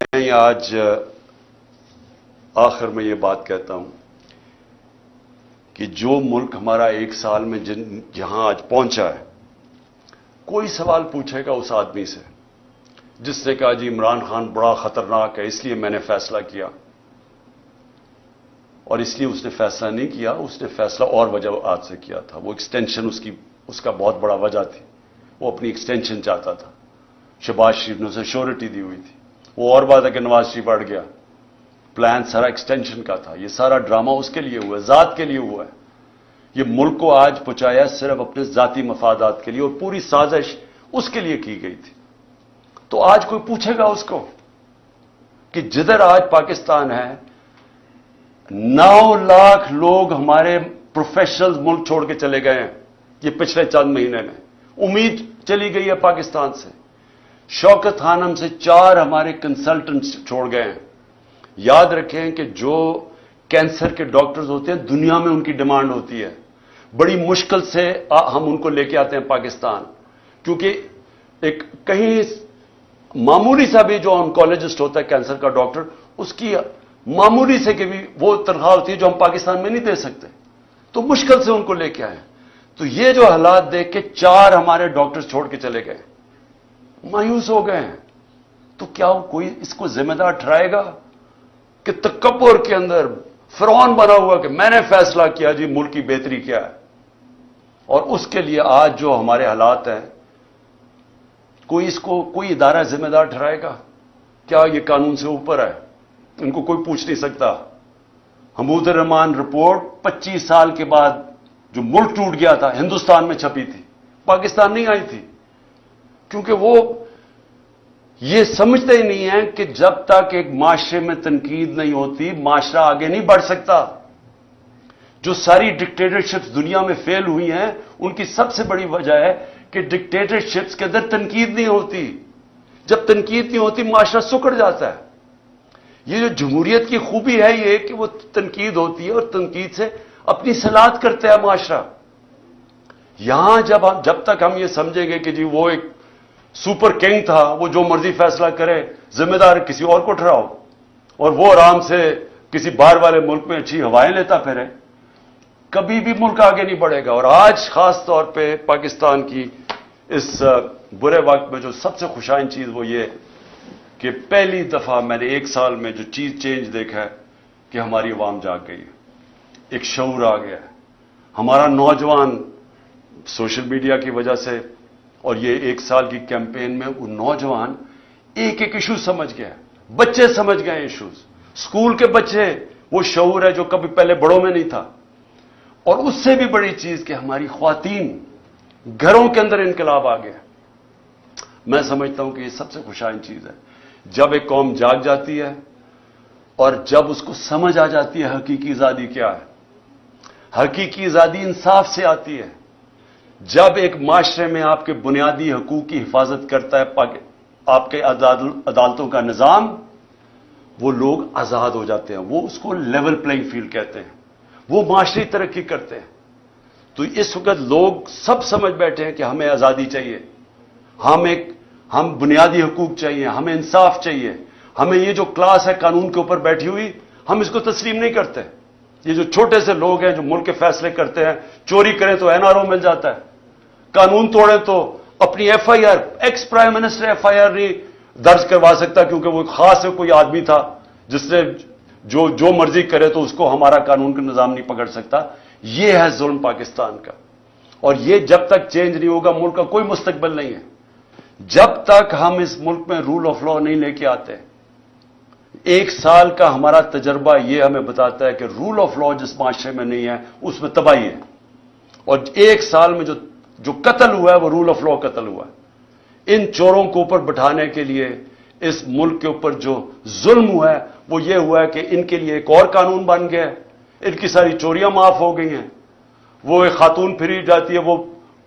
میں آج آخر میں یہ بات کہتا ہوں کہ جو ملک ہمارا ایک سال میں جہاں آج پہنچا ہے، کوئی سوال پوچھے گا اس آدمی سے جس نے کہا جی عمران خان بڑا خطرناک ہے اس لیے میں نے فیصلہ کیا، اور اس لیے اس نے فیصلہ نہیں کیا، اس نے فیصلہ اور وجوہات سے کیا تھا۔ وہ ایکسٹینشن اس کا بہت بڑا وجہ تھی، وہ اپنی ایکسٹینشن چاہتا تھا۔ شہباز شریف نے اسے شیورٹی دی ہوئی تھی، وہ اور بات ہے کہ نواز شریف اڑ گیا، پلان سارا ایکسٹینشن کا تھا۔ یہ سارا ڈرامہ اس کے لیے ہوا ہے، ذات کے لیے ہوا ہے۔ یہ ملک کو آج پہنچایا صرف اپنے ذاتی مفادات کے لیے، اور پوری سازش اس کے لیے کی گئی تھی۔ تو آج کوئی پوچھے گا اس کو کہ جدھر آج پاکستان ہے، 9 لاکھ لوگ ہمارے پروفیشنل ملک چھوڑ کے چلے گئے ہیں یہ پچھلے چند مہینے میں، امید چلی گئی ہے پاکستان سے۔ شوکت خانم سے 4 ہمارے کنسلٹنٹس چھوڑ گئے ہیں۔ یاد رکھیں کہ جو کینسر کے ڈاکٹرز ہوتے ہیں دنیا میں ان کی ڈیمانڈ ہوتی ہے، بڑی مشکل سے ہم ان کو لے کے آتے ہیں پاکستان، کیونکہ ایک کہیں معمولی سا بھی جو آنکولوجسٹ ہوتا ہے کینسر کا ڈاکٹر، اس کی معمولی سے کہ بھی وہ تنخواہ ہوتی ہے جو ہم پاکستان میں نہیں دے سکتے، تو مشکل سے ان کو لے کے آئے۔ تو یہ جو حالات دیکھ کے 4 ہمارے ڈاکٹرز چھوڑ کے چلے گئے، مایوس ہو گئے ہیں۔ تو کیا کوئی اس کو ذمہ دار ٹھہرائے گا کہ تکبر کے اندر فرعون بنا ہوا کہ میں نے فیصلہ کیا جی ملک کی بہتری کیا ہے، اور اس کے لیے آج جو ہمارے حالات ہیں کوئی ادارہ ذمہ دار ٹھہرائے گا؟ کیا یہ قانون سے اوپر ہے؟ ان کو کوئی پوچھ نہیں سکتا۔ حمود الرحمان رپورٹ 25 سال کے بعد جو ملک ٹوٹ گیا تھا ہندوستان میں چھپی تھی، پاکستان نہیں آئی تھی، کیونکہ وہ یہ سمجھتے ہی نہیں ہیں کہ جب تک ایک معاشرے میں تنقید نہیں ہوتی معاشرہ آگے نہیں بڑھ سکتا۔ جو ساری ڈکٹیٹرشپس دنیا میں فیل ہوئی ہیں ان کی سب سے بڑی وجہ ہے کہ ڈکٹیٹرشپس کے اندر تنقید نہیں ہوتی۔ جب تنقید نہیں ہوتی معاشرہ سکڑ جاتا ہے۔ یہ جو جمہوریت کی خوبی ہے یہ کہ وہ تنقید ہوتی ہے اور تنقید سے اپنی صلاحیت کرتا ہے معاشرہ۔ یہاں جب تک ہم یہ سمجھیں گے کہ جی وہ ایک سپر کنگ تھا، وہ جو مرضی فیصلہ کرے، ذمہ دار کسی اور کو ٹھہراؤ، اور وہ آرام سے کسی باہر والے ملک میں اچھی ہوائیں لیتا پھرے، کبھی بھی ملک آگے نہیں بڑھے گا۔ اور آج خاص طور پہ پاکستان کی اس برے وقت میں جو سب سے خوشائن چیز وہ یہ کہ پہلی دفعہ میں نے 1 سال میں جو چیز چینج دیکھا ہے کہ ہماری عوام جاگ گئی ہے، ایک شعور آ گیا ہے۔ ہمارا نوجوان سوشل میڈیا کی وجہ سے اور یہ 1 سال کی کیمپین میں وہ نوجوان ایک ایشو سمجھ گئے، بچے سمجھ گئے ایشوز، اسکول کے بچے، وہ شعور ہے جو کبھی پہلے بڑوں میں نہیں تھا۔ اور اس سے بھی بڑی چیز کہ ہماری خواتین گھروں کے اندر انقلاب آ گیا۔ میں سمجھتا ہوں کہ یہ سب سے خوشائن چیز ہے جب ایک قوم جاگ جاتی ہے اور جب اس کو سمجھ آ جاتی ہے حقیقی آزادی کیا ہے۔ حقیقی آزادی انصاف سے آتی ہے۔ جب ایک معاشرے میں آپ کے بنیادی حقوق کی حفاظت کرتا ہے آپ کے عدالتوں کا نظام، وہ لوگ آزاد ہو جاتے ہیں، وہ اس کو لیول پلینگ فیلڈ کہتے ہیں، وہ معاشری ترقی کرتے ہیں۔ تو اس وقت لوگ سب سمجھ بیٹھے ہیں کہ ہمیں آزادی چاہیے، ہم بنیادی حقوق چاہیے، ہمیں انصاف چاہیے، ہمیں یہ جو کلاس ہے قانون کے اوپر بیٹھی ہوئی ہم اس کو تسلیم نہیں کرتے۔ یہ جو چھوٹے سے لوگ ہیں جو ملک کے فیصلے کرتے ہیں، چوری کریں تو NRO مل جاتا ہے، قانون توڑیں تو اپنی FIR، ex prime minister FIR نہیں درج کروا سکتا کیونکہ وہ خاص کوئی آدمی تھا جس نے جو مرضی کرے تو اس کو ہمارا قانون کا نظام نہیں پکڑ سکتا۔ یہ ہے ظلم پاکستان کا، اور یہ جب تک چینج نہیں ہوگا ملک کا کوئی مستقبل نہیں ہے۔ جب تک ہم اس ملک میں رول آف لا نہیں لے کے آتے، 1 سال کا ہمارا تجربہ یہ ہمیں بتاتا ہے کہ رول آف لا جس معاشرے میں نہیں ہے اس میں تباہی ہے، اور 1 سال میں جو قتل ہوا ہے وہ رول آف لا قتل ہوا ہے۔ ان چوروں کو اوپر بٹھانے کے لیے اس ملک کے اوپر جو ظلم ہوا ہے وہ یہ ہوا ہے کہ ان کے لیے ایک اور قانون بن گیا ہے، ان کی ساری چوریاں معاف ہو گئی ہیں۔ وہ ایک خاتون پھری جاتی ہے، وہ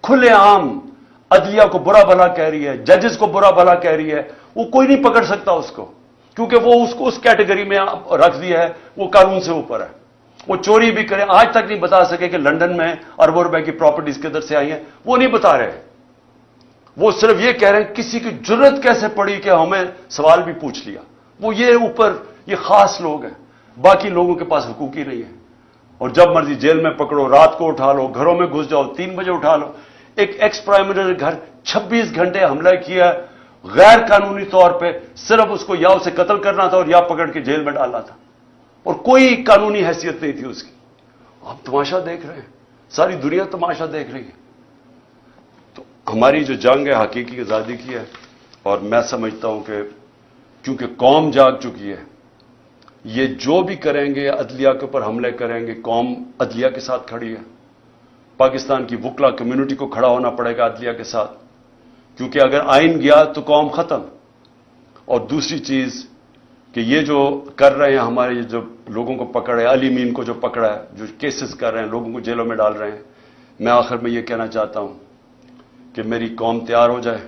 کھلے عام عدلیہ کو برا بھلا کہہ رہی ہے، ججز کو برا بھلا کہہ رہی ہے، وہ کوئی نہیں پکڑ سکتا اس کو، کیونکہ وہ اس کو اس کیٹیگری میں رکھ دیا ہے، وہ قانون سے اوپر ہے۔ وہ چوری بھی کریں، آج تک نہیں بتا سکے کہ لندن میں اربوں روپے کی پراپرٹیز کدھر سے آئی ہیں، وہ نہیں بتا رہے۔ وہ صرف یہ کہہ رہے ہیں کسی کی جرت کیسے پڑی کہ ہمیں سوال بھی پوچھ لیا۔ وہ یہ اوپر یہ خاص لوگ ہیں، باقی لوگوں کے پاس حقوق ہی نہیں ہے، اور جب مرضی جیل میں پکڑو، رات کو اٹھا لو، گھروں میں گھس جاؤ، 3 بجے اٹھا لو۔ ایک ایکس پرائم منسٹر گھر 26 گھنٹے حملہ کیا غیر قانونی طور پہ، صرف اس کو یا اسے قتل کرنا تھا اور یا پکڑ کے جیل میں ڈالنا تھا، اور کوئی قانونی حیثیت نہیں تھی اس کی۔ آپ تماشا دیکھ رہے ہیں، ساری دنیا تماشا دیکھ رہی ہے۔ تو ہماری جو جنگ ہے حقیقی آزادی کی ہے، اور میں سمجھتا ہوں کہ کیونکہ قوم جاگ چکی ہے، یہ جو بھی کریں گے، عدلیہ کے اوپر حملے کریں گے، قوم عدلیہ کے ساتھ کھڑی ہے۔ پاکستان کی وکلا کمیونٹی کو کھڑا ہونا پڑے گا عدلیہ کے ساتھ، کیونکہ اگر آئین گیا تو قوم ختم۔ اور دوسری چیز کہ یہ جو کر رہے ہیں ہمارے جو لوگوں کو پکڑ ہے، علی مین کو جو پکڑا ہے، جو کیسز کر رہے ہیں، لوگوں کو جیلوں میں ڈال رہے ہیں، میں آخر میں یہ کہنا چاہتا ہوں کہ میری قوم تیار ہو جائے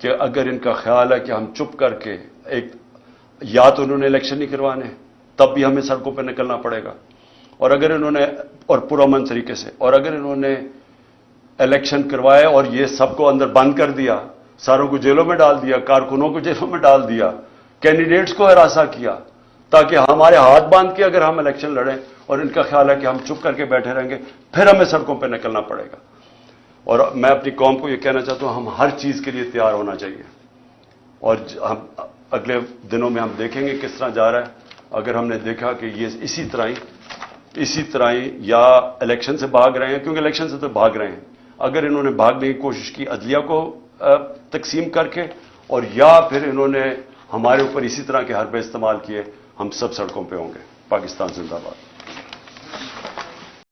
کہ اگر ان کا خیال ہے کہ ہم چپ کر کے یا تو انہوں نے الیکشن نہیں کروانے، تب بھی ہمیں سڑکوں پہ نکلنا پڑے گا، اور اگر انہوں نے اور پرامن طریقے سے، اور اگر انہوں نے الیکشن کروائے اور یہ سب کو اندر بند کر دیا، ساروں کو جیلوں میں ڈال دیا، کارکنوں کو جیلوں میں ڈال دیا، کینڈیڈیٹس کو ہراساں کیا، تاکہ ہمارے ہاتھ باندھ کے اگر ہم الیکشن لڑیں، اور ان کا خیال ہے کہ ہم چپ کر کے بیٹھے رہیں گے، پھر ہمیں سڑکوں پہ نکلنا پڑے گا۔ اور میں اپنی قوم کو یہ کہنا چاہتا ہوں، ہم ہر چیز کے لیے تیار ہونا چاہیے، اور ہم اگلے دنوں میں ہم دیکھیں گے کس طرح جا رہا ہے۔ اگر ہم نے دیکھا کہ یہ اسی طرح ہی یا الیکشن سے بھاگ رہے ہیں، کیونکہ الیکشن سے تو بھاگ رہے ہیں، اگر انہوں نے بھاگنے کی کوشش کی عدلیہ کو تقسیم کر کے، اور یا پھر انہوں نے ہمارے اوپر اسی طرح کے حربے استعمال کیے، ہم سب سڑکوں پہ ہوں گے۔ پاکستان زندہ باد۔